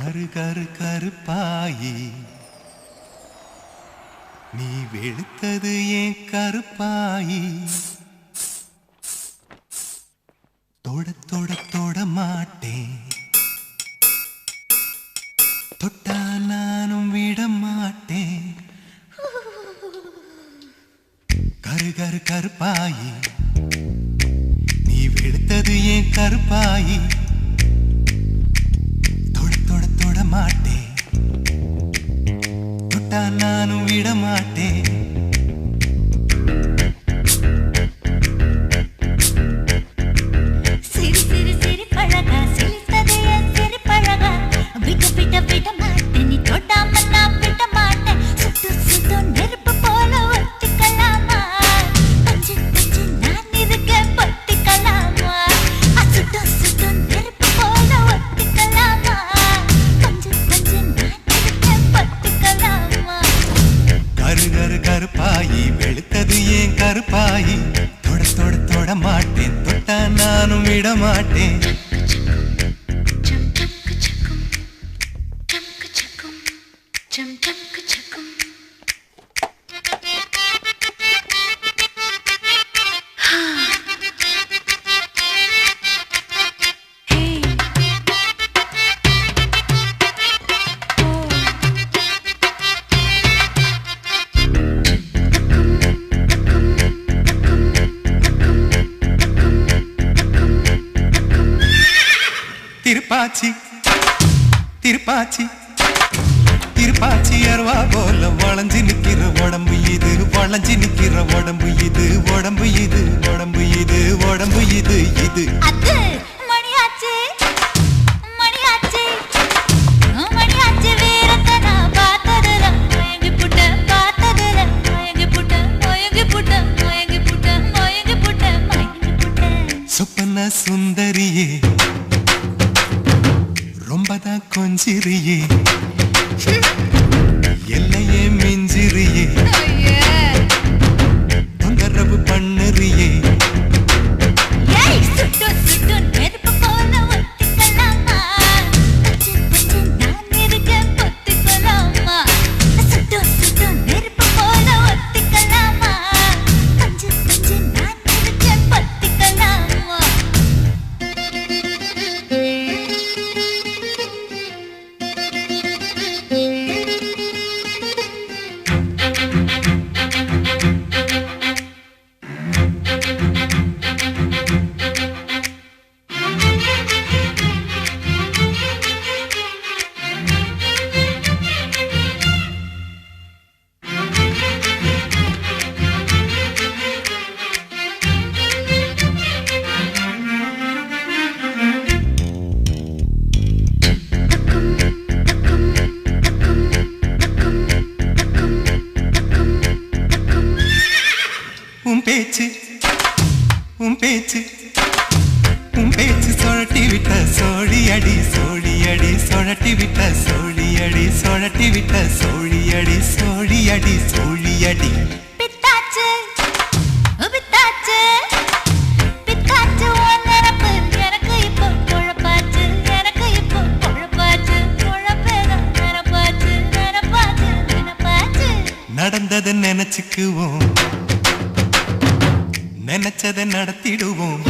கரு கரு கருப்பாயி நீ வெளுத்தது ஏன் கருப்பாயி தொட தொட தொட மாட்டேன் தொட்டா நானும் விட மாட்டேன் கரு கரு கருப்பாயி நீ வெளுத்தது ஏன் கருப்பாயி தொட தொட தொட மாட்டேன் தொட்டா நானும் விட மாட்டேன் கருப்பாயி வெளுத்தது ஏன் கருப்பாயி தொட தொட தொட மாட்டேன் தொட்டா நானும் விட மாட்டேன் திருப்பாச்சி திருப்பாச்சி திருப்பாச்சி அருவா போல வளைஞ்சு நிக்கிற உடம்பு இது வளைஞ்சு நிக்கிற உடம்பு இது உடம்பு இது உடம்பு இது உடம்பு இது இது மணியாச்சு மணியாச்சு மணியாச்சு வீரத்தனா பார்த்ததுல மயங்கி புட்ட பார்த்ததுல மயங்கி புட்ட மயங்கி புட்ட மயங்கி புட்ட மயங்கி புட்ட மயங்கி புட்ட சொப்பன சுந்தரியே ரொம்பதான் கொஞ்சிரியே எல்லையே மிஞ்சிரியே தொந்தரவு பண்ணுறியே சுட்டு சுட்டு நெருப்பு போல ஒத்திக்கலாமா நான் இருக்க பொத்திக்கலாமா சுட்டு சுட்டு நெருப்பு போல ஒத்திக்கலாமா பஞ்சு பஞ்சு நான் இருக்க பொத்திக்கலாமா பேச்சு உன் பேச்சு உன் பேச்சு சொழட்டி விட்ட சோழி அடி சோழி அடி சொழட்டி விட்ட சோழி அடி சொழட்டி விட்ட சோழி அடி சோழி அடி சோழி அடி பித்தாச்சு பித்தாச்சு பித்தாச்சு உன்னரப்பு எனக்கு இப்போ குழப்பாச்சு எனக்கு இப்போ குழப்பாச்சு குழப்பேதான் நினப்பாச்சு நினப்பாச்சு நினப்பாச்சு நடந்ததை நினைச்சுக்குவோம் நினைச்சதை நடத்திடுவோம்